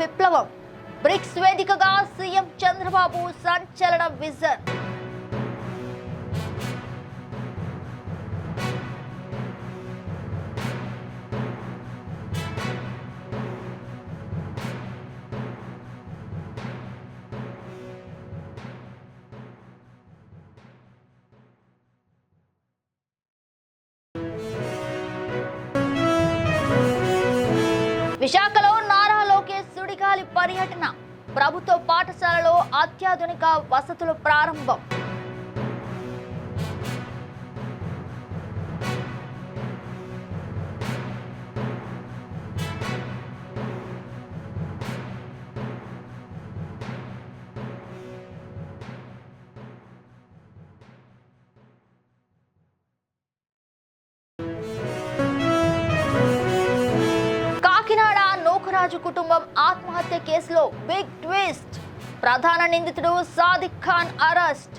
విప్లవం బ్రిక్స్ వేదికగా సీఎం చంద్రబాబు సంచలన విజన్. విశాఖలో నారా లోకేష్ సుడిగాలి పర్యటన, ప్రభుత్వ పాఠశాలలో అత్యాధునిక వసతులు ప్రారంభం. కాకినాడ నూకరాజు కుటుంబం ఆత్మహత్య కేసులో బిగ్ ట్విస్ట్, ప్రధాన నిందితుడు సాదిక్ ఖాన్ అరెస్ట్.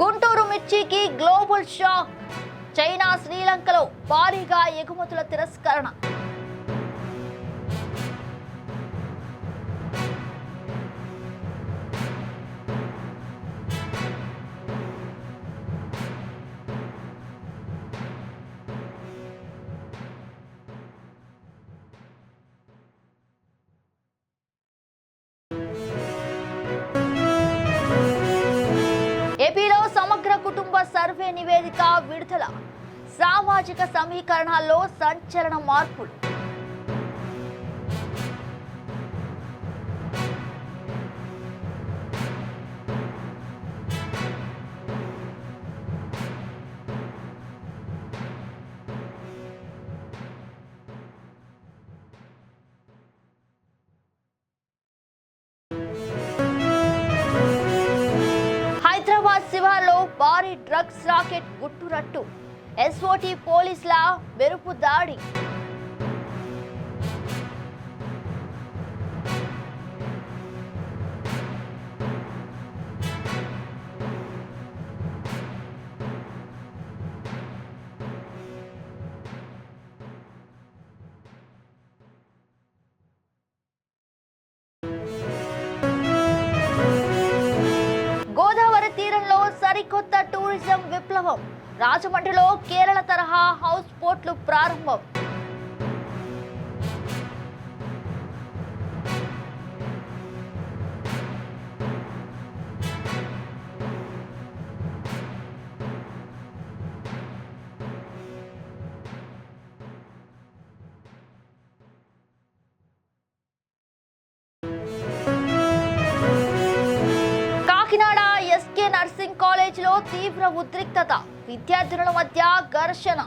గుంటూరు మిర్చికి గ్లోబల్ షాక్, చైనా శ్రీలంకలో భారీగా ఎగుమతుల తిరస్కరణ. ఏపీలో సమగ్ర కుటుంబ సర్వే నివేదిక విడుదల, సామాజిక సమీకరణాల్లో సంచలన మార్పులు. హైదరాబాద్ శివార్లో భారీ డ్రగ్స్ రాకెట్ గుట్టురట్టు, ఎస్ఓటీ పోలీసుల మెరుపు దాడి. గోదావరి తీరంలో సరికొత్త టూరిజం విప్లవం, రాజమండ్రిలో కేరళ తరహా హౌస్ బోట్లు ప్రారంభం. కాకినాడ ఎస్కే నర్సింగ్ కాలేజీలో తీవ్ర ఉద్రిక్తత, విద్యార్థుల మధ్య ఘర్షణ.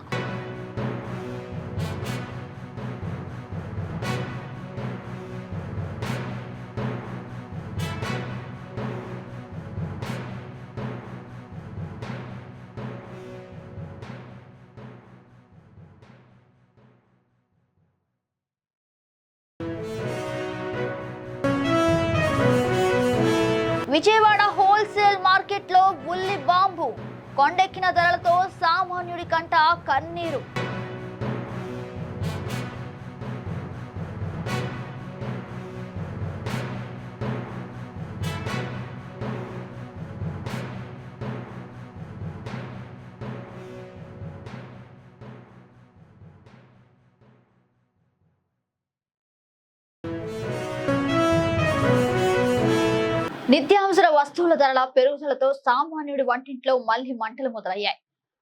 విజయవాడ హోల్సేల్ మార్కెట్లో ఉల్లి బాంబు, కొండెక్కిన ధరలతో సామాన్యుడి కంట కన్నీరు. నిత్యావసర వస్తువుల ధరల పెరుగుదలతో సామాన్యుడి వంటింట్లో మళ్లీ మంటలు మొదలయ్యాయి.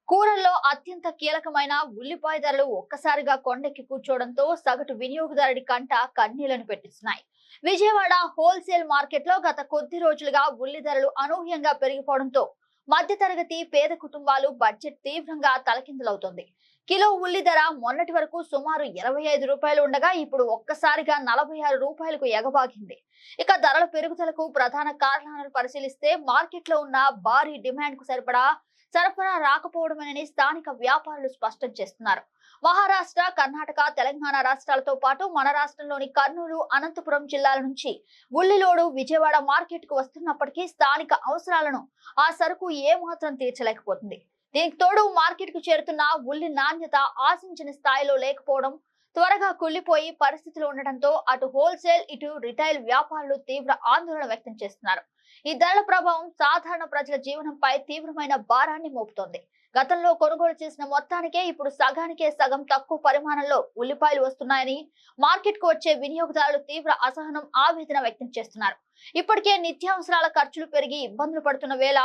కూరల్లో అత్యంత కీలకమైన ఉల్లిపాయ ధరలు ఒక్కసారిగా కొండెక్కి కూర్చోవడంతో సగటు వినియోగదారుడి కంట కన్నీళ్లను పెట్టిస్తున్నాయి. విజయవాడ హోల్సేల్ మార్కెట్ లో గత కొద్ది రోజులుగా ఉల్లి ధరలు అనూహ్యంగా పెరిగిపోవడంతో మధ్యతరగతి పేద కుటుంబాలు బడ్జెట్ తీవ్రంగా తలకిందులవుతోంది. కిలో ఉల్లి ధర మొన్నటి వరకు సుమారు 25 రూపాయలు ఉండగా ఇప్పుడు ఒక్కసారిగా 46 రూపాయలకు ఎగబాకింది. ఇక ధరల పెరుగుదలకు ప్రధాన కారణాలను పరిశీలిస్తే మార్కెట్ లో ఉన్న భారీ డిమాండ్ కు సరిపడా సరఫరా రాకపోవడమేనని స్థానిక వ్యాపారులు స్పష్టం చేస్తున్నారు. మహారాష్ట్ర, కర్ణాటక, తెలంగాణ రాష్ట్రాలతో పాటు మన రాష్ట్రంలోని కర్నూలు, అనంతపురం జిల్లాల నుంచి ఉల్లిలోడు విజయవాడ మార్కెట్ కు వస్తున్నప్పటికీ స్థానిక అవసరాలను ఆ సరుకు ఏమాత్రం తీర్చలేకపోతుంది. దీనికి తోడు మార్కెట్ కు చేరుతున్న ఉల్లి నాణ్యత ఆశించిన స్థాయిలో లేకపోవడం, త్వరగా కుళ్లిపోయి పరిస్థితులు ఉండడంతో అటు హోల్సేల్, ఇటు రిటైల్ వ్యాపారులు తీవ్ర ఆందోళన వ్యక్తం చేస్తున్నారు. ఈ ధరల ప్రభావం సాధారణ ప్రజల జీవనంపై తీవ్రమైన భారాన్ని మోపుతోంది. గతంలో కొనుగోలు చేసిన మొత్తానికే ఇప్పుడు సగానికే సగం తక్కువ పరిమాణంలో ఉల్లిపాయలు వస్తున్నాయని మార్కెట్ కు వచ్చే వినియోగదారులు తీవ్ర అసహనం, ఆవేదన వ్యక్తం చేస్తున్నారు. ఇప్పటికే నిత్యావసరాల ఖర్చులు పెరిగి ఇబ్బందులు పడుతున్న వేళ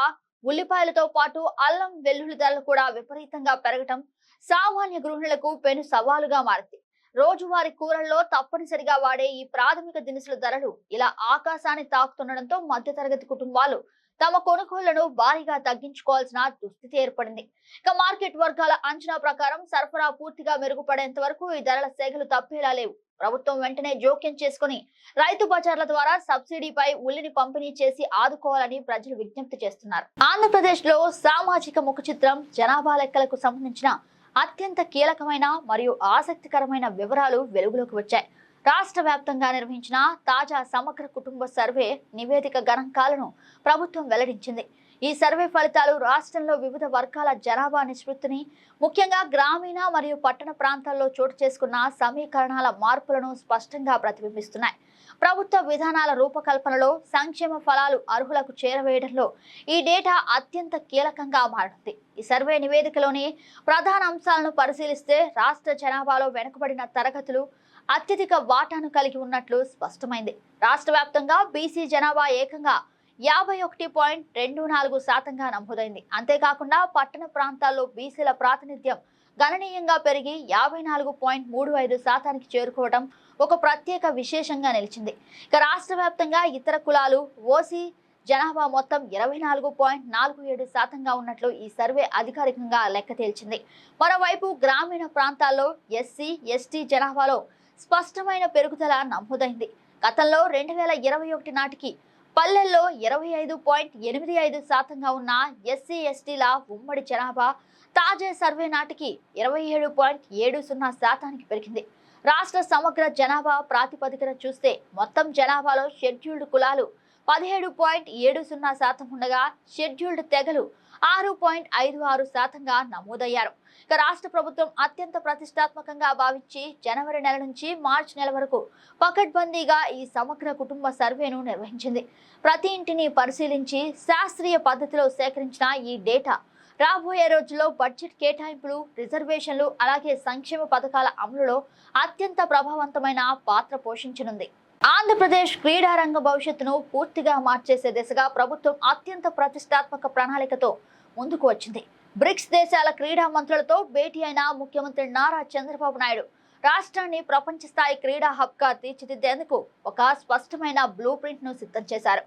ఉల్లిపాయలతో పాటు అల్లం, వెల్లుల్లి ధరలు కూడా విపరీతంగా పెరగటం సామాన్య గృహిణులకు పెను సవాలుగా మారింది. రోజువారీ కూరల్లో తప్పనిసరిగా వాడే ఈ ప్రాథమిక దినుసుల ధరలు ఇలా ఆకాశాన్ని తాకుతుండటంతో మధ్యతరగతి కుటుంబాలు తమ కొనుగోళ్లను భారీగా తగ్గించుకోవాల్సిన దుస్థితి ఏర్పడింది. ఇక మార్కెట్ వర్గాల అంచనా ప్రకారం సరఫరా పూర్తిగా మెరుగుపడేంత వరకు ఈ ధరల సేగలు తప్పేలా లేవు. ప్రభుత్వం వెంటనే జోక్యం చేసుకుని రైతు బజార్ల ద్వారా సబ్సిడీపై ఉల్లిని పంపిణీ చేసి ఆదుకోవాలని ప్రజలు విజ్ఞప్తి చేస్తున్నారు. ఆంధ్రప్రదేశ్ లో సామాజిక ముఖ చిత్రం, జనాభా లెక్కలకు సంబంధించిన అత్యంత కీలకమైన మరియు ఆసక్తికరమైన వివరాలు వెలుగులోకి వచ్చాయి. రాష్ట్ర వ్యాప్తంగా నిర్వహించిన తాజా సమగ్ర కుటుంబ సర్వే నివేదిక గణాంకాలను ప్రభుత్వం వెల్లడించింది. ఈ సర్వే ఫలితాలు రాష్ట్రంలో వివిధ వర్గాల జనాభా నిష్పత్తిని, ముఖ్యంగా గ్రామీణ మరియు పట్టణ ప్రాంతాల్లో చోటు చేసుకున్న సమీకరణాల మార్పులను స్పష్టంగా ప్రతిబింబిస్తున్నాయి. ప్రభుత్వ విధానాల రూపకల్పనలో, సంక్షేమ ఫలాలు అర్హులకు చేరవేయడంలో ఈ డేటా అత్యంత కీలకంగా మారుతుంది. ఈ సర్వే నివేదికలోని ప్రధాన అంశాలను పరిశీలిస్తే రాష్ట్ర జనాభాలో వెనుకబడిన తరగతులు అత్యధిక వాటాను కలిగి ఉన్నట్లు స్పష్టమైంది. రాష్ట్ర వ్యాప్తంగా బీసీ జనాభా ఏకంగా 51.24% నమోదైంది. అంతేకాకుండా పట్టణ ప్రాంతాల్లో బీసీల ప్రాతినిధ్యం గణనీయంగా పెరిగి 54.35% చేరుకోవడం ఒక ప్రత్యేక విశేషంగా నిలిచింది. ఇక రాష్ట్ర వ్యాప్తంగా ఇతర కులాలు, ఓసీ జనాభా మొత్తం 24.47% ఉన్నట్లు ఈ సర్వే అధికారికంగా లెక్క తేల్చింది. మరోవైపు గ్రామీణ ప్రాంతాల్లో ఎస్సీ, ఎస్టీ జనాభాలో స్పష్టమైన పెరుగుదల నమోదైంది. గతంలో 2021 నాటికి పల్లెల్లో 25.85% ఉన్న ఎస్సీ, ఎస్టీల ఉమ్మడి జనాభా తాజా సర్వే నాటికి 27.70% పెరిగింది. రాష్ట్ర సమగ్ర జనాభా ప్రాతిపదికన చూస్తే మొత్తం జనాభాలో షెడ్యూల్డ్ కులాలు 17.70% ఉండగా షెడ్యూల్డ్ తెగలు 6.56%గా నమోదయ్యారు. ఇక రాష్ట్ర ప్రభుత్వం అత్యంత ప్రతిష్టాత్మకంగా భావించి జనవరి నెల నుంచి మార్చి నెల వరకు పకడ్బందీగా ఈ సమగ్ర కుటుంబ సర్వేను నిర్వహించింది. ప్రతి ఇంటిని పరిశీలించి శాస్త్రీయ పద్ధతిలో సేకరించిన ఈ డేటా రాబోయే రోజుల్లో బడ్జెట్ కేటాయింపులు, రిజర్వేషన్లు, అలాగే సంక్షేమ పథకాల అమలులో అత్యంత ప్రభావవంతమైన పాత్ర పోషించనుంది. ఆంధ్రప్రదేశ్ క్రీడా రంగ భవిష్యత్తును పూర్తిగా మార్చేసే దిశగా ప్రభుత్వం అత్యంత ప్రతిష్టాత్మక ప్రణాళికతో ముందుకు వచ్చింది. బ్రిక్స్ దేశాల క్రీడా మంత్రులతో భేటీ అయిన ముఖ్యమంత్రి నారా చంద్రబాబు నాయుడు రాష్ట్రాన్ని ప్రపంచ స్థాయి క్రీడా హబ్ గా తీర్చిదిద్దేందుకు ఒక స్పష్టమైన బ్లూ ప్రింట్ ను సిద్ధం చేశారు.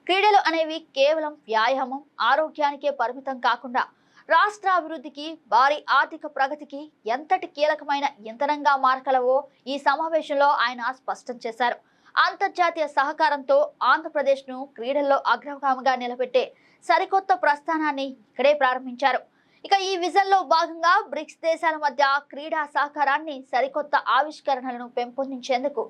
క్రీడలు అనేవి కేవలం వ్యాయామం, ఆరోగ్యానికే పరిమితం కాకుండా రాష్ట్ర అభివృద్ధికి, భారీ ఆర్థిక ప్రగతికి ఎంతటి కీలకమైన ఇంధనంగా మారగలవో ఈ సమావేశంలో ఆయన స్పష్టం చేశారు. అంతర్జాతీయ సహకారంతో ఆంధ్రప్రదేశ్ను క్రీడల్లో అగ్రగామిగా నిలబెట్టే సరికొత్త ప్రస్థానాన్ని ఇక్కడే ప్రారంభించారు. ఇక ఈ విజన్లో భాగంగా బ్రిక్స్ దేశాల మధ్య క్రీడా సహకారాన్ని, సరికొత్త ఆవిష్కరణలను పెంపొందించేందుకు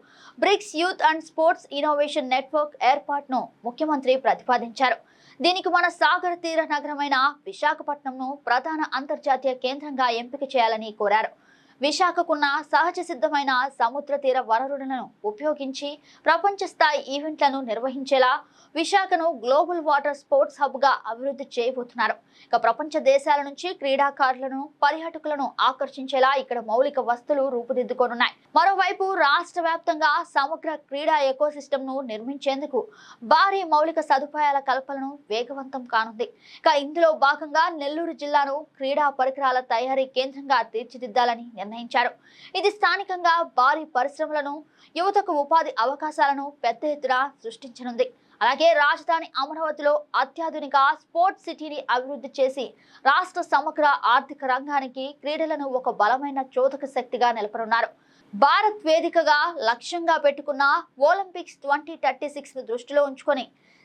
BRICS youth and sports innovation network ఏర్పాటును ముఖ్యమంత్రి ప్రతిపాదించారు. దీనికి మన సాగర తీర నగరమైన విశాఖపట్నంను ప్రధాన అంతర్జాతీయ కేంద్రంగా ఎంపిక చేయాలని కోరారు. విశాఖకున్న సహజ సిద్ధమైన సముద్ర తీర వనరులను ఉపయోగించి ప్రపంచ స్థాయి ఈవెంట్లను నిర్వహించేలా విశాఖను గ్లోబల్ వాటర్ స్పోర్ట్స్ హబ్ గా అభివృద్ధి చేయబోతున్నారు. ఇక ప్రపంచ దేశాల నుంచి క్రీడాకారులను, పర్యాటకులను ఆకర్షించేలా ఇక్కడ మౌలిక వస్తువులు రూపుదిద్దుకోనున్నాయి. మరోవైపు రాష్ట్ర వ్యాప్తంగా సమగ్ర క్రీడా ఎకోసిస్టమ్ ను నిర్మించేందుకు భారీ మౌలిక సదుపాయాల కల్పనను వేగవంతం కానుంది. ఇక ఇందులో భాగంగా నెల్లూరు జిల్లాను క్రీడా పరికరాల తయారీ కేంద్రంగా తీర్చిదిద్దాలని నిర్ణయించారు. ఇది స్థానికంగా భారీ పరిశ్రమలను, యువతకు ఉపాధి అవకాశాలను పెద్ద ఎత్తున సృష్టించనుంది. అలాగే రాజధాని అమరావతిలో అత్యాధునిక స్పోర్ట్స్ సిటీని అభివృద్ధి చేసి రాష్ట్ర సమగ్ర ఆర్థిక రంగానికి క్రీడలను ఒక బలమైన చోదక శక్తిగా నిలపనున్నారు. భారత్ వేదికగా లక్ష్యంగా పెట్టుకున్న ఒలింపిక్స్ 2036 ను దృష్టిలో ఉంచుకొని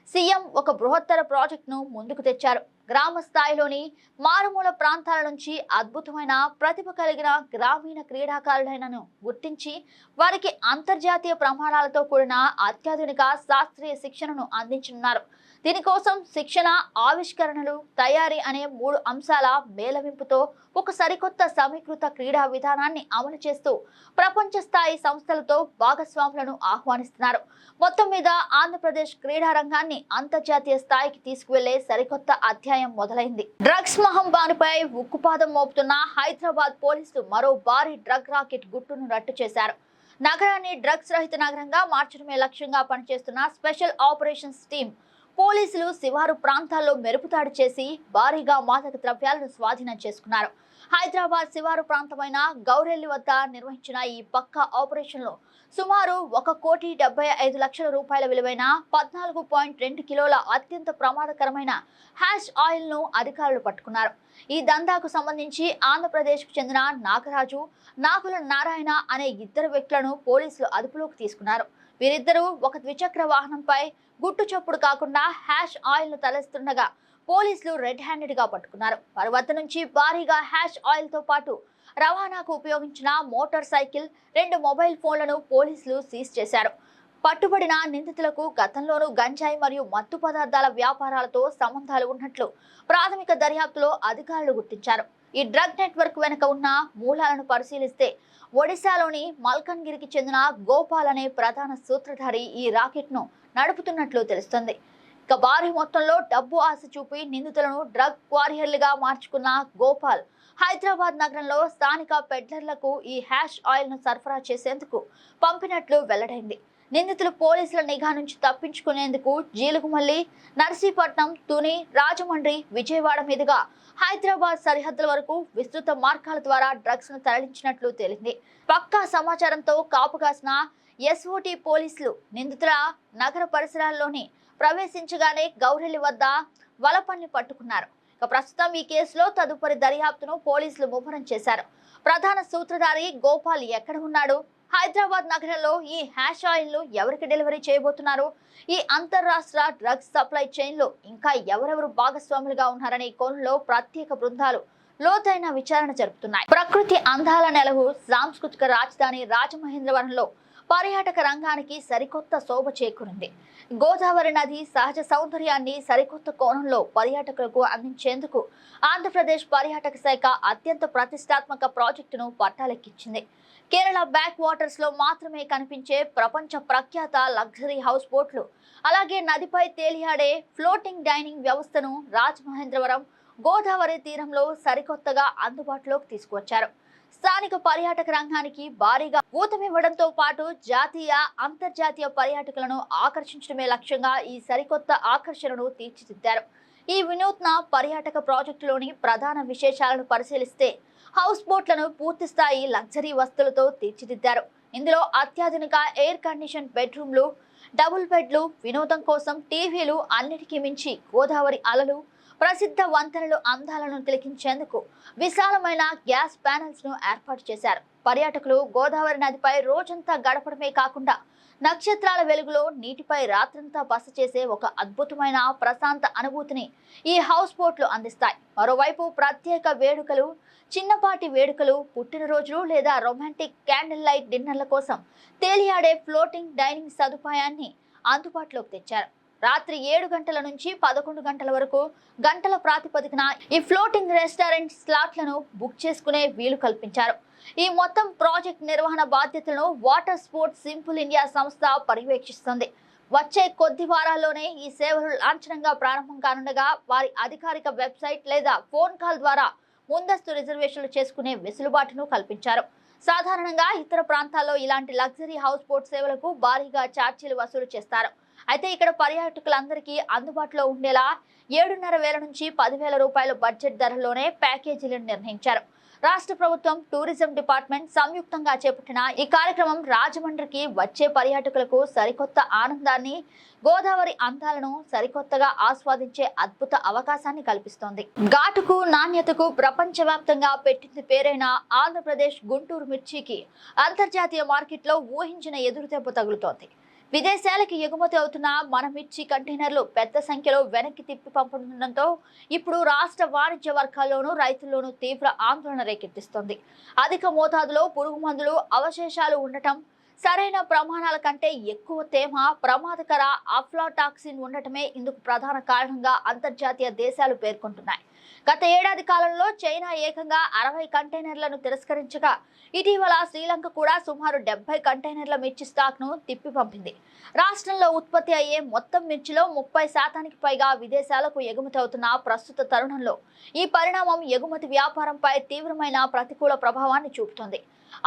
సీఎం ఒక బృహత్తర ప్రాజెక్టును ముందుకు తెచ్చారు. గ్రామ స్థాయిలోని మారుమూల ప్రాంతాల నుంచి అద్భుతమైన ప్రతిభ కలిగిన గ్రామీణ క్రీడాకారులను గుర్తించి వారికి అంతర్జాతీయ ప్రమాణాలతో కూడిన అత్యాధునిక శాస్త్రీయ శిక్షణను అందించనున్నారు. దీనికోసం శిక్షణ, ఆవిష్కరణలు, తయారీ అనే 3 అంశాల మేళవింపుతో ఒక సరికొత్త సమీకృత క్రీడా విధానాన్ని అమలు చేస్తూ ప్రపంచ స్థాయి సంస్థలతో భాగస్వాములను ఆహ్వానిస్తున్నారు. మొత్తం మీద ఆంధ్రప్రదేశ్ క్రీడా రంగాన్ని అంతర్జాతీయ స్థాయికి తీసుకువెళ్లే సరికొత్త అధ్యాయం మొదలైంది. డ్రగ్స్ మహమ్మారిపై ఉక్కుపాదం మోపుతున్న హైదరాబాద్ పోలీసులు మరో భారీ డ్రగ్ రాకెట్ గుట్టును రట్టు చేశారు. నగరాన్ని డ్రగ్స్ రహిత నగరంగా మార్చడమే లక్ష్యంగా పనిచేస్తున్న స్పెషల్ ఆపరేషన్స్ టీం పోలీసులు శివారు ప్రాంతాల్లో మెరుపుదాడి చేసి భారీగా మాదక ద్రవ్యాలను స్వాధీనం చేసుకున్నారు. హైదరాబాద్ శివారు ప్రాంతమైన గౌరెల్లి వద్ద నిర్వహించిన ఈ పక్కా ఆపరేషన్ లో సుమారు 1,75,00,000 రూపాయల విలువైన 14.2 కిలోల అత్యంత ప్రమాదకరమైన హ్యాష్ ఆయిల్ ను అధికారులు పట్టుకున్నారు. ఈ దందాకు సంబంధించి ఆంధ్రప్రదేశ్ కు చెందిన నాగరాజు, నాగుల నారాయణ అనే 2 వ్యక్తులను పోలీసులు అదుపులోకి తీసుకున్నారు. వీరిద్దరూ ఒక ద్విచక్ర వాహనంపై గుట్టు చప్పుడు కాకుండా హ్యాష్ ఆయిల్ ను తరలిస్తుండగా పోలీసులు రెడ్ హ్యాండెడ్ గా పట్టుకున్నారు. వారి వద్ద నుంచి భారీగా హ్యాష్ ఆయిల్ తో పాటు రవాణాకు ఉపయోగించిన మోటార్ సైకిల్, 2 మొబైల్ ఫోన్లను పోలీసులు సీజ్ చేశారు. పట్టుబడిన నిందితులకు గతంలోనూ గంజాయి మరియు మత్తు పదార్థాల వ్యాపారాలతో సంబంధాలు ఉన్నట్లు ప్రాథమిక దర్యాప్తులో అధికారులు గుర్తించారు. ఈ డ్రగ్ నెట్వర్క్ వెనుక ఉన్న మూలాలను పరిశీలిస్తే ఒడిశాలోని మల్కన్గిరికి చెందిన గోపాల్ అనే ప్రధాన సూత్రధారి ఈ రాకెట్ ను నడుపుతున్నట్లు తెలుస్తుంది. ఇక భారీ మొత్తంలో డబ్బు ఆశ చూపి నిందితులను డ్రగ్ వారియర్లుగా మార్చుకున్న గోపాల్ హైదరాబాద్ నగరంలో స్థానిక పెడ్లర్లకు ఈ హ్యాష్ ఆయిల్ ను సరఫరా చేసేందుకు పంపినట్లు వెల్లడైంది. నిందితులు పోలీసుల నిఘా నుంచి తప్పించుకునేందుకు జీలుగుమల్లి, నర్సీపట్నం, తుని, రాజమండ్రి, విజయవాడ మీదుగా హైదరాబాద్ సరిహద్దుల వరకు విస్తృత మార్గాల ద్వారా డ్రగ్స్ ను తరలించినట్లు తేలింది. పక్కా సమాచారంతో కాపుగాసిన ఎస్ఓటీ పోలీసులు నిందితుల నగర పరిసరాల్లోని ప్రవేశించగానే గౌరెల్లి వద్ద వలపన్ని పట్టుకున్నారు. ఇక ప్రస్తుతం ఈ కేసులో తదుపరి దర్యాప్తును పోలీసులు ముమ్మరం చేశారు. ప్రధాన సూత్రధారి గోపాల్ ఎక్కడ ఉన్నాడు, హైదరాబాద్ నగరంలో ఈ హ్యాష్ ఆయిల్ ను ఎవరికి డెలివరీ చేయబోతున్నారు, ఈ అంతర్రాష్ట్ర డ్రగ్స్ సప్లై చైన్ లో ఇంకా ఎవరెవరు భాగస్వాములుగా ఉన్నారనే కోణంలో ప్రత్యేక బృందాలు లోతైన విచారణ జరుపుతున్నాయి. ప్రకృతి అందాల నెలవు సాంస్కృతిక రాజధాని రాజమహేంద్రవరంలో పర్యాటక రంగానికి సరికొత్త శోభ చేకూరింది. గోదావరి నది సహజ సౌందర్యాన్ని సరికొత్త కోణంలో పర్యాటకులకు అందించేందుకు ఆంధ్రప్రదేశ్ పర్యాటక శాఖ అత్యంత ప్రతిష్టాత్మక ప్రాజెక్టును పట్టాలెక్కించింది. కేరళ బ్యాక్ వాటర్స్ లో మాత్రమే కనిపించే ప్రపంచ ప్రఖ్యాత లగ్జరీ హౌస్ బోట్లు, అలాగే నదిపై తేలియాడే ఫ్లోటింగ్ డైనింగ్ వ్యవస్థను రాజమహేంద్రవరం గోదావరి తీరంలో సరికొత్తగా అందుబాటులోకి తీసుకువచ్చారు. స్థానిక పర్యాటక రంగానికి భారీగా ఊతమివ్వడంతో పాటు జాతీయ, అంతర్జాతీయ పర్యాటకులను ఆకర్షించడమే లక్ష్యంగా ఈ సరికొత్త ఆకర్షణను తీర్చిదిద్దారు. ఈ వినూత్న పర్యాటక ప్రాజెక్టులోని ప్రధాన విశేషాలను పరిశీలిస్తే హౌస్ బోట్లను పూర్తిస్థాయి లగ్జరీ వస్తువులతో తీర్చిదిద్దారు. ఇందులో అత్యాధునిక ఎయిర్ కండిషన్ బెడ్రూమ్లు, డబుల్ బెడ్లు, వినోదం కోసం టీవీలు, అన్నిటికీ మించి గోదావరి అలలు, ప్రసిద్ధ వంతెనలు అందాలను తిలకించేందుకు విశాలమైన గ్యాస్ ప్యానెల్స్ ను ఏర్పాటు చేశారు. పర్యాటకులు గోదావరి నదిపై రోజంతా గడపడమే కాకుండా నక్షత్రాల వెలుగులో నీటిపై రాత్రంతా బస చేసే ఒక అద్భుతమైన ప్రశాంత అనుభూతిని ఈ హౌస్ బోట్లు అందిస్తాయి. మరోవైపు ప్రత్యేక వేడుకలు, చిన్నపాటి వేడుకలు, పుట్టినరోజులు లేదా రొమాంటిక్ క్యాండిల్ లైట్ డిన్నర్ల కోసం తేలియాడే ఫ్లోటింగ్ డైనింగ్ సదుపాయాన్ని అందుబాటులోకి తెచ్చారు. రాత్రి 7 గంటల నుంచి 11 గంటల వరకు గంటల ప్రాతిపదికన ఈ ఫ్లోటింగ్ రెస్టారెంట్ స్లాట్లను బుక్ చేసుకునే వీలు కల్పించారు. ఈ మొత్తం ప్రాజెక్ట్ నిర్వహణ బాధ్యతలను వాటర్ స్పోర్ట్స్ సింపుల్ ఇండియా సంస్థ పర్యవేక్షిస్తుంది. వచ్చే కొద్ది వారాల్లోనే ఈ సేవలు లాంఛనంగా ప్రారంభం కానుండగా వారి అధికారిక వెబ్సైట్ లేదా ఫోన్ కాల్ ద్వారా ముందస్తు రిజర్వేషన్లు చేసుకునే వెసులుబాటును కల్పించారు. సాధారణంగా ఇతర ప్రాంతాల్లో ఇలాంటి లగ్జరీ హౌస్ బోట్ సేవలకు భారీగా ఛార్జీలు వసూలు చేస్తారు. అయితే ఇక్కడ పర్యాటకులందరికీ అందుబాటులో ఉండేలా 7,500 నుంచి 10,000 రూపాయల బడ్జెట్ ధరలోనే ప్యాకేజీలను నిర్ణయించారు. రాష్ట్ర ప్రభుత్వం, టూరిజం డిపార్ట్మెంట్ సంయుక్తంగా చేపట్టిన ఈ కార్యక్రమం రాజమండ్రికి వచ్చే పర్యాటకులకు సరికొత్త ఆనందాన్ని, గోదావరి అందాలను సరికొత్తగా ఆస్వాదించే అద్భుత అవకాశాన్ని కల్పిస్తోంది. ఘాటుకు, నాణ్యతకు ప్రపంచవ్యాప్తంగా పెట్టింది పేరైన ఆంధ్రప్రదేశ్ గుంటూరు మిర్చికి అంతర్జాతీయ మార్కెట్లో ఊహించిన ఎదురుదెబ్బ తగులుతోంది. విదేశాలకు ఎగుమతి అవుతున్న మన మిర్చి కంటైనర్లు పెద్ద సంఖ్యలో వెనక్కి తిప్పి పంపడంతో ఇప్పుడు రాష్ట్ర వాణిజ్య వర్గాల్లోనూ రైతుల్లోనూ తీవ్ర ఆందోళన రేకెత్తిస్తోంది. అధిక మోతాదులో పురుగు మందులు అవశేషాలు ఉండటం, సరైన ప్రమాణాల కంటే ఎక్కువ తేమ, ప్రమాదకర అఫ్లాటాక్సిన్ ఉండటమే ఇందుకు ప్రధాన కారణంగా అంతర్జాతీయ దేశాలు పేర్కొంటున్నాయి. గత ఏడాది కాలంలో చైనా ఏకంగా 60 కంటైనర్లను తిరస్కరించగా, ఇటీవల శ్రీలంక కూడా సుమారు 70 కంటైనర్ల మిర్చి స్టాక్ ను తిప్పి పంపింది. రాష్ట్రంలో ఉత్పత్తి అయ్యే మొత్తం మిర్చిలో 30% పైగా విదేశాలకు ఎగుమతి అవుతున్న ప్రస్తుత తరుణంలో ఈ పరిణామం ఎగుమతి వ్యాపారంపై తీవ్రమైన ప్రతికూల ప్రభావాన్ని చూపుతోంది.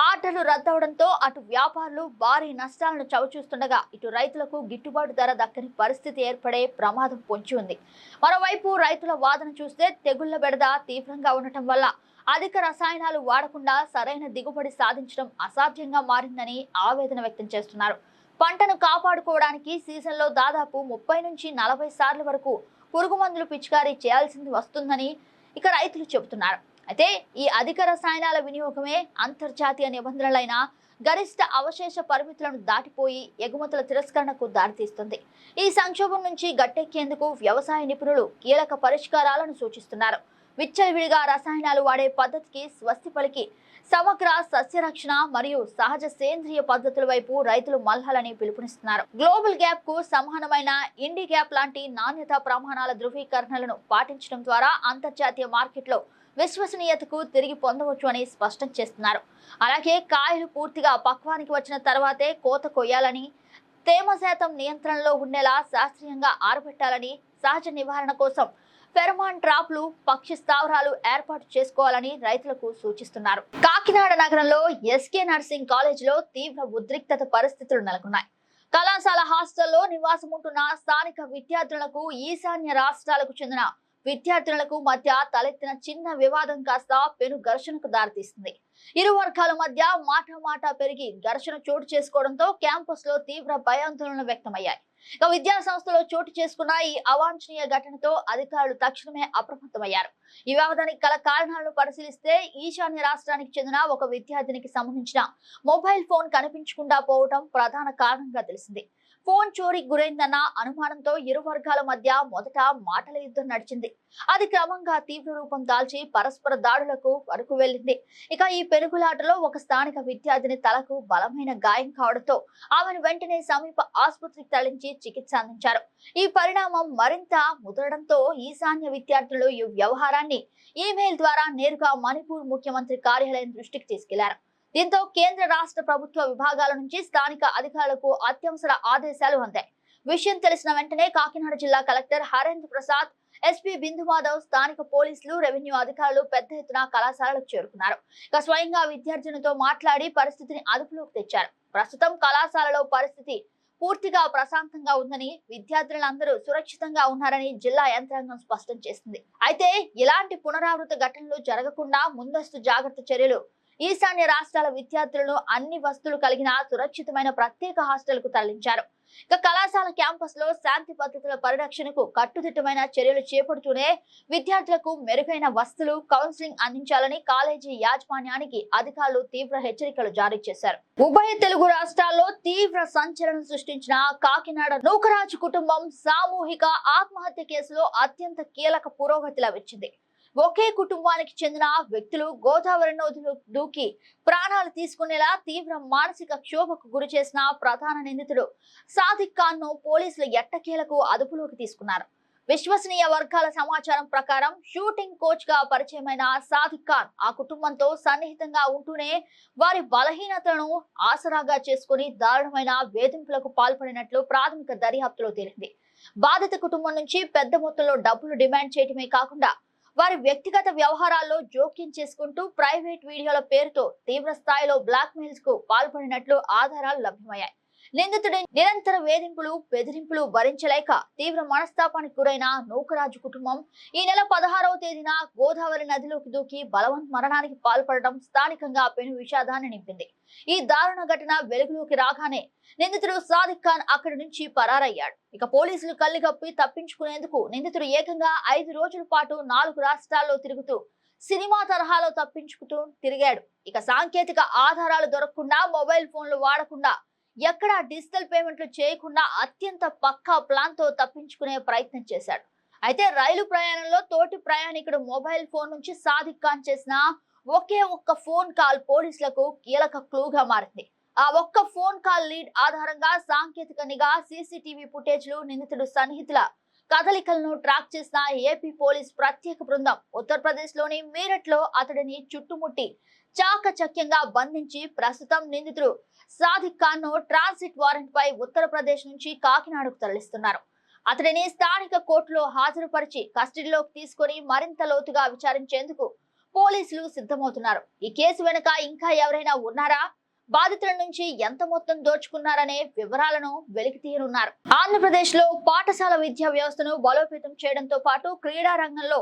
ఆర్డర్లు రద్దవడంతో అటు వ్యాపారులు భారీ నష్టాలను చవిచూస్తుండగా, ఇటు రైతులకు గిట్టుబాటు ధర దక్కని పరిస్థితి ఏర్పడే ప్రమాదం పొంచి ఉంది. మరోవైపు రైతుల వాదన చూస్తే తెగుళ్ల బెడద తీవ్రంగా ఉండటం వల్ల అధిక రసాయనాలు వాడకుండా సరైన దిగుబడి సాధించడం అసాధ్యంగా మారిందని ఆవేదన వ్యక్తం చేస్తున్నారు. పంటను కాపాడుకోవడానికి సీజన్లో దాదాపు 30 నుంచి 40 సార్లు వరకు పురుగు మందులు పిచికారీ చేయాల్సింది వస్తుందని రైతులు చెబుతున్నారు. అయితే ఈ అధిక రసాయనాల వినియోగమే అంతర్జాతీయ నిబంధనలైన గరిష్ట అవశేష పరిమితులను దాటిపోయి ఎగుమతుల తిరస్కరణకు దారితీస్తుంది. ఈ సంక్షోభం నుంచి గట్టెక్కేందుకు వ్యవసాయ నిపుణులు కీలక పరిష్కారాలను సూచిస్తున్నారు. విచ్చలవిడిగా రసాయనాలు వాడే పద్ధతికి స్వస్తి పలికి సమగ్ర సస్యరక్షణ మరియు సహజ సేంద్రియ పద్ధతుల వైపు రైతులు మళ్లాలని పిలుపునిస్తున్నారు. గ్లోబల్ గ్యాప్ కు సమానమైన ఇండి గ్యాప్ లాంటి నాణ్యత ప్రమాణాల ధృవీకరణలను పాటించడం ద్వారా అంతర్జాతీయ మార్కెట్లో విశ్వసనీయతకు తిరిగి పొందవచ్చు అని స్పష్టం చేస్తున్నారు. అలాగే కాయలు పూర్తిగా పక్వానికి వచ్చిన తర్వాతే కోత కొయ్యాలని, తేమ శాతం నియంత్రణలో ఉండేలా శాస్త్రీయంగా ఆరబెట్టాలని, సహజ నివారణ కోసం ఫెరమాన్ ట్రాప్లు, పక్షి స్థావరాలు ఏర్పాటు చేసుకోవాలని రైతులకు సూచిస్తున్నారు. కాకినాడ నగరంలో ఎస్కే నర్సింగ్ కాలేజీలో తీవ్ర ఉద్రిక్తత పరిస్థితులు నెలకొన్నాయి. కళాశాల హాస్టల్లో నివాసం ఉంటున్న స్థానిక విద్యార్థులకు ఈశాన్య రాష్ట్రాలకు చెందిన విద్యార్థులకు మధ్య తలెత్తిన చిన్న వివాదం కాస్త పెను ఘర్షణకు దారితీస్తుంది. ఇరు వర్గాల మధ్య మాట పెరిగి ఘర్షణ చోటు చేసుకోవడంతో క్యాంపస్ లో తీవ్ర భయాందోళనలు వ్యక్తమయ్యాయి. విద్యా సంస్థలో చోటు చేసుకున్న ఈ అవాంఛనీయ ఘటనతో అధికారులు తక్షణమే అప్రమత్తమయ్యారు. ఈ వివాదానికి గల కారణాలను పరిశీలిస్తే ఈశాన్య రాష్ట్రానికి చెందిన ఒక విద్యార్థినికి సంబంధించిన మొబైల్ ఫోన్ కనిపించకుండా పోవడం ప్రధాన కారణంగా తెలిసింది. ఫోన్ చోరీకి గురైందన్న అనుమానంతో ఇరు వర్గాల మధ్య మొదట మాటల యుద్ధం నడిచింది. అది క్రమంగా తీవ్ర రూపం దాల్చి పరస్పర దాడులకు వరకు వెళ్లింది. ఈ పెనుగులాటలో ఒక స్థానిక విద్యార్థిని తలకు బలమైన గాయం కావడంతో ఆమెను వెంటనే సమీప ఆసుపత్రికి తరలించి చికిత్స అందించారు. ఈ పరిణామం మరింత ముదరడంతో ఈశాన్య విద్యార్థులు ఈ వ్యవహారాన్ని ఈమెయిల్ ద్వారా నేరుగా మణిపూర్ ముఖ్యమంత్రి కార్యాలయం దృష్టికి తీసుకెళ్లారు. దీంతో కేంద్ర రాష్ట్ర ప్రభుత్వ విభాగాల నుంచి స్థానిక అధికారులకు అత్యవసర ఆదేశాలు అందాయి. విషయం తెలిసిన వెంటనే కాకినాడ జిల్లా కలెక్టర్ హరేంద్ర ప్రసాద్, ఎస్పీ బిందు మాధవ్, స్థానిక పోలీసులు, రెవెన్యూ అధికారులు పెద్ద ఎత్తున కళాశాలకు చేరుకున్నారు. స్వయంగా విద్యార్థులతో మాట్లాడి పరిస్థితిని అదుపులోకి తెచ్చారు. ప్రస్తుతం కళాశాలలో పరిస్థితి పూర్తిగా ప్రశాంతంగా ఉందని, విద్యార్థులందరూ సురక్షితంగా ఉన్నారని జిల్లా యంత్రాంగం స్పష్టం చేసింది. అయితే ఇలాంటి పునరావృత ఘటనలు జరగకుండా ముందస్తు జాగ్రత్త చర్యలు ఈశాన్య రాష్ట్రాల విద్యార్థులను అన్ని వసతులు కలిగిన సురక్షితమైన ప్రత్యేక హాస్టల్ కు తరలించారు. కళాశాల క్యాంపస్ లో శాంతి భద్రతల పరిరక్షణకు కట్టుదిట్టమైన చర్యలు చేపడుతూనే విద్యార్థులకు మెరుగైన వసతులు, కౌన్సిలింగ్ అందించాలని కాలేజీ యాజమాన్యానికి అధికారులు తీవ్ర హెచ్చరికలు జారీ చేశారు. ఉభయ తెలుగు రాష్ట్రాల్లో తీవ్ర సంచలనం సృష్టించిన కాకినాడ నూకరాజు కుటుంబం సామూహిక ఆత్మహత్య కేసులో అత్యంత కీలక పురోగతి లభించింది. ఒకే కుటుంబానికి చెందిన వ్యక్తులు గోదావరి నదిలో దూకి ప్రాణాలు తీసుకునేలా తీవ్ర మానసిక క్షోభకు గురి చేసిన ప్రధాన నిందితుడు సాదిక్ ఖాన్ ను పోలీసులు ఎట్టకేలకు అదుపులోకి తీసుకున్నారు. విశ్వసనీయ వర్గాల సమాచారం ప్రకారం షూటింగ్ కోచ్ గా పరిచయమైన సాదిక్ ఖాన్ ఆ కుటుంబంతో సన్నిహితంగా ఉంటూనే వారి బలహీనతలను ఆసరాగా చేసుకుని దారుణమైన వేధింపులకు పాల్పడినట్లు ప్రాథమిక దర్యాప్తులో తేలింది. బాధిత కుటుంబం నుంచి పెద్ద మొత్తంలో డబ్బులు డిమాండ్ చేయడమే కాకుండా వారి వ్యక్తిగత వ్యవహారాల్లో జోక్యం చేసుకుంటూ ప్రైవేట్ వీడియోల పేరుతో తీవ్ర స్థాయిలో బ్లాక్ మెయిల్స్ కు పాల్పడినట్లు ఆధారాలు లభ్యమయ్యాయి. నిందితుడి నిరంతర వేధింపులు, బెదిరింపులు భరించలేక తీవ్ర మనస్తాపానికి గురైన నూకరాజు కుటుంబం ఈ నెల 16వ తేదీన గోదావరి నదిలోకి దూకి బలవంత మరణానికి పాల్పడడం స్థానికంగా పెను విషాదాన్ని నింపింది. ఈ దారుణ ఘటన వెలుగులోకి రాగానే నిందితుడు సాదిక్ ఖాన్ అక్కడి నుంచి పరారయ్యాడు. పోలీసులు కళ్ళుగప్పి తప్పించుకునేందుకు నిందితుడు ఏకంగా 5 రోజుల పాటు 4 రాష్ట్రాల్లో తిరుగుతూ సినిమా తరహాలో తప్పించుకుంటూ తిరిగాడు. సాంకేతిక ఆధారాలు దొరకకుండా, మొబైల్ ఫోన్లు వాడకుండా ఎక్కడా డిజిటల్ పేమెంట్లు చేయకుండా అత్యంత పక్కా ప్లాన్ తో తప్పించుకునే ప్రయత్నం చేశాడు. అయితే రైలు ప్రయాణంలో తోటి ప్రయాణికుడు మొబైల్ ఫోన్ నుంచి సాదిక్ ఖాన్ చేసిన ఒకే ఒక్క ఫోన్ కాల్ పోలీసులకు కీలక క్లూగా మారింది. ఆ ఒక్క ఫోన్ కాల్ లీడ్ ఆధారంగా సాంకేతిక నిఘా సీసీటీవీ ఫుటేజ్లు నిందితుడు సన్నిహితుల కదలికలను ట్రాక్ చేసిన ఏపీ పోలీస్ ప్రత్యేక బృందం ఉత్తరప్రదేశ్ లోని మీరట్ లో అతడిని చుట్టుముట్టి చాకచక్యంగా బంధించి ప్రస్తుతం నిందితుడు సాదిక్ ఖాన్ ను ట్రాన్సిట్ వారెంట్ పై ఉత్తరప్రదేశ్ నుంచి కాకినాడకు తరలిస్తున్నారు. అతడిని స్థానిక కోర్టులో హాజరుపరిచి కస్టడీలోకి తీసుకుని మరింత లోతుగా విచారించేందుకు పోలీసులు సిద్ధమవుతున్నారు. ఈ కేసు వెనుక ఇంకా ఎవరైనా ఉన్నారా, బాధితుల నుంచి ఎంత మొత్తం దోచుకున్నారనే వివరాలను వెలికి తీయనున్నారు. ఆంధ్రప్రదేశ్ లో పాఠశాల విద్యా వ్యవస్థను బలోపేతం చేయడంతో పాటు క్రీడా రంగంలో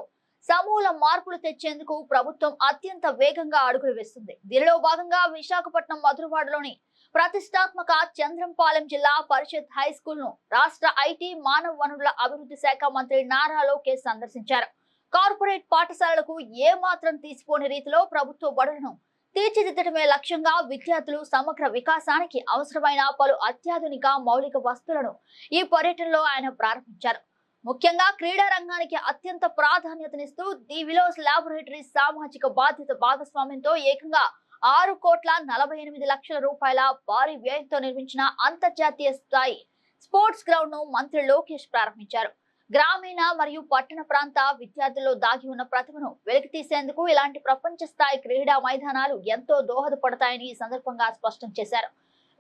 సమూల మార్పులు తెచ్చేందుకు ప్రభుత్వం అత్యంత వేగంగా అడుగులు వేస్తుంది. దీనిలో భాగంగా విశాఖపట్నం మధురవాడలోని ప్రతిష్టాత్మక చంద్రంపాలెం జిల్లా పరిషత్ హై స్కూల్ ను రాష్ట్ర ఐటీ మానవ వనరుల అభివృద్ధి శాఖ మంత్రి నారా లోకేష్ సందర్శించారు. కార్పొరేట్ పాఠశాలలకు ఏ మాత్రం తీసిపోని రీతిలో ప్రభుత్వ బడులను తీర్చిదిద్దడమే లక్ష్యంగా విద్యార్థులు సమగ్ర వికాసానికి అవసరమైన పలు అత్యాధునిక మౌలిక వస్తువులను ఈ పర్యటనలో ఆయన ప్రారంభించారు. ముఖ్యంగా క్రీడా రంగానికి అత్యంత ప్రాధాన్యతనిస్తూ ది విలోస్ ల్యాబొరేటరీ సామాజిక బాధ్యత భాగస్వామ్యంతో ఏకంగా 6,48,00,000 రూపాయల భారీ వ్యయంతో నిర్మించిన అంతర్జాతీయ స్థాయి స్పోర్ట్స్ గ్రౌండ్ ను మంత్రి లోకేష్ ప్రారంభించారు. గ్రామీణ మరియు పట్టణ ప్రాంత విద్యార్థుల్లో దాగి ఉన్న ప్రతిభను వెలికితీసేందుకు ఇలాంటి ప్రపంచ స్థాయి క్రీడా మైదానాలు ఎంతో దోహదపడతాయని ఈ సందర్భంగా స్పష్టం చేశారు.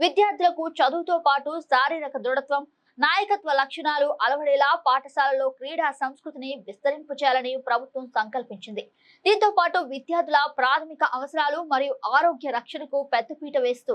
విద్యార్థులకు చదువుతో పాటు శారీరక దృఢత్వం, నాయకత్వ లక్షణాలు అలవడేలా పాఠశాలలో క్రీడా సంస్కృతిని విస్తరింపు చేయాలని ప్రభుత్వం సంకల్పించింది. దీంతో పాటు విద్యార్థుల ప్రాథమిక అవసరాలు మరియు ఆరోగ్య రక్షణకు పెద్దపీట వేస్తూ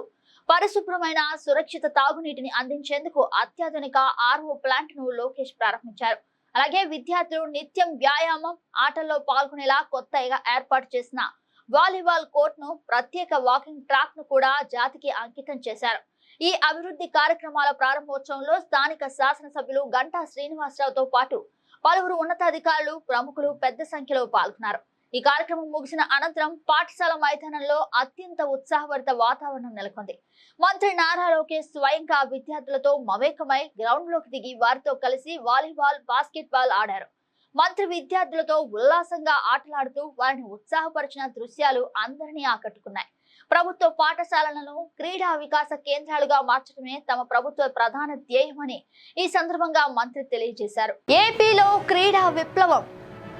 పరిశుభ్రమైన సురక్షిత తాగునీటిని అందించేందుకు అత్యాధునిక ఆర్ఓ ప్లాంట్ ను లోకేష్ ప్రారంభించారు. అలాగే విద్యార్థులు నిత్యం వ్యాయామం, ఆటల్లో పాల్గొనేలా కొత్తగా ఏర్పాటు చేసిన వాలీబాల్ కోర్ట్ ను, ప్రత్యేక వాకింగ్ ట్రాక్ ను కూడా జాతికి అంకితం చేశారు. ఈ అభివృద్ధి కార్యక్రమాల ప్రారంభోత్సవంలో స్థానిక శాసనసభ్యులు గంటా శ్రీనివాసరావుతో పాటు పలువురు ఉన్నతాధికారులు, ప్రముఖులు పెద్ద సంఖ్యలో పాల్గొన్నారు. ఈ కార్యక్రమం ముగిసిన అనంతరం పాఠశాల మైదానంలో అత్యంత ఉత్సాహభరిత వాతావరణం నెలకొంది. మంత్రి నారా లోకేష్ స్వయంగా విద్యార్థులతో మమేకమై గ్రౌండ్ లోకి దిగి వారితో కలిసి వాలీబాల్, బాస్కెట్ బాల్ ఆడారు. మంత్రి విద్యార్థులతో ఉల్లాసంగా ఆటలాడుతూ వారిని ఉత్సాహపరిచిన దృశ్యాలు అందరినీ ఆకట్టుకున్నాయి. ప్రభుత్వ పాఠశాలలను క్రీడా వికాస కేంద్రాలుగా మార్చడమే తమ ప్రభుత్వ ప్రధాన ధ్యేయమని ఈ సందర్భంగా మంత్రి తెలియజేశారు. ఏపీలో క్రీడా విప్లవం,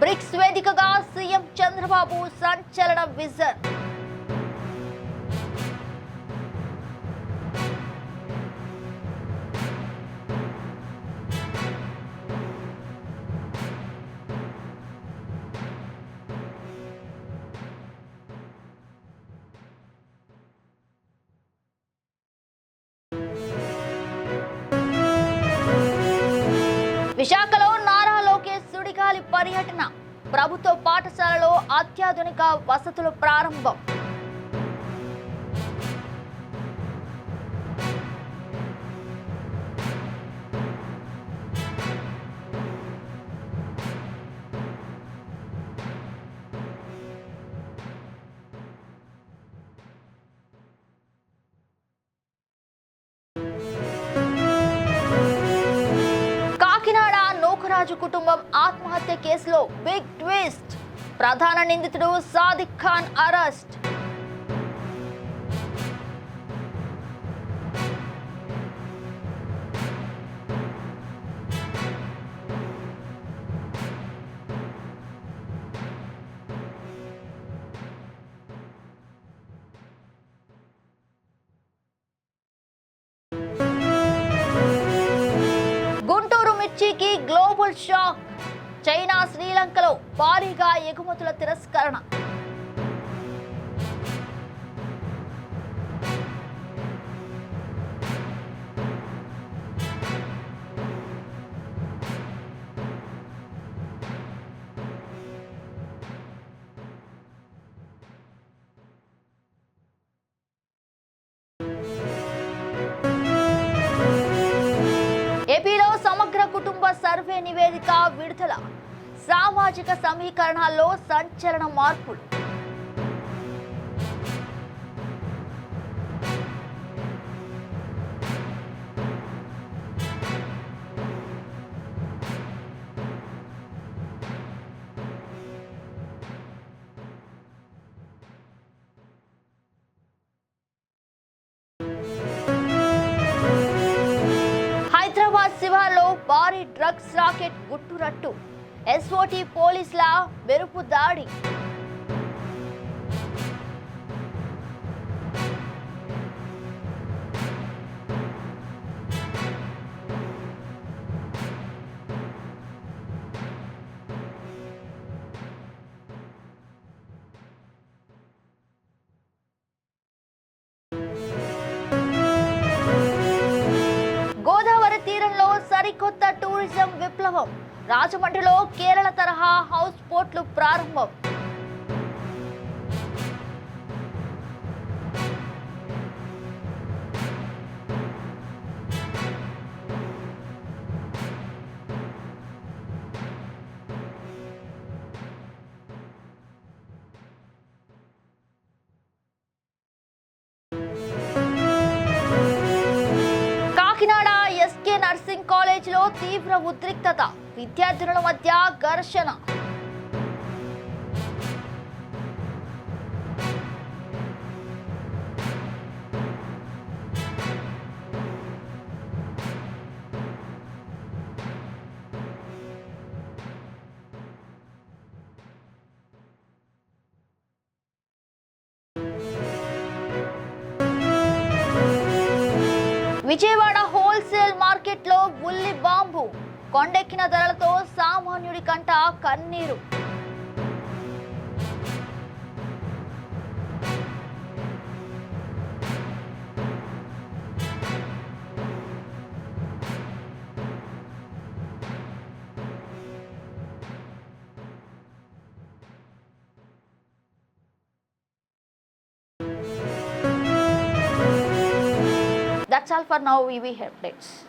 బ్రిక్స్ వేదికగా సీఎం చంద్రబాబు సంచలన విజన్. విశాఖలో నారా లోకేష్ సుడిగాలి పర్యటన, ప్రభుత్వ పాఠశాలలో అత్యాధునిక వసతులు ప్రారంభం. కాకినాడ నూకరాజు కుటుంబం ఆత్మహత్య కేసులో బిగ్ ట్విస్ట్, ప్రధాన నిందితుడు సాదిక్ ఖాన్ అరెస్ట్. గుంటూరు మిర్చికి గ్లోబల్ షాక్, చైనా శ్రీలంకలో భారీగా ఎగుమతుల తిరస్కరణ. ఏపీలో సమగ్ర కుటుంబ సర్వే నివేదిక విడుదల, సామాజిక సమీకరణాల్లో సంచలన మార్పులు. భారీ డ్రగ్స్ రాకెట్ గుట్టురట్టు. ఎస్ఓటీ పోలీసుల మెరుపు దాడి. గోదావరి తీరంలో సరికొత్త టూరిజం విప్లవం. రాజమండ్రిలో కేరళ తరహా హౌస్ బోట్లు ప్రారంభం. కాకినాడ ఎస్కే నర్సింగ్ కాలేజీలో తీవ్ర ఉద్రిక్తత. విద్యార్థినుల మధ్య ఘర్షణ. విజయవాడ హోల్సేల్ మార్కెట్లో ఉల్లి బాంబు. కొండెక్కిన ధరలతో సామాన్యుడి కంట కన్నీరు. That's all for now. We have updates.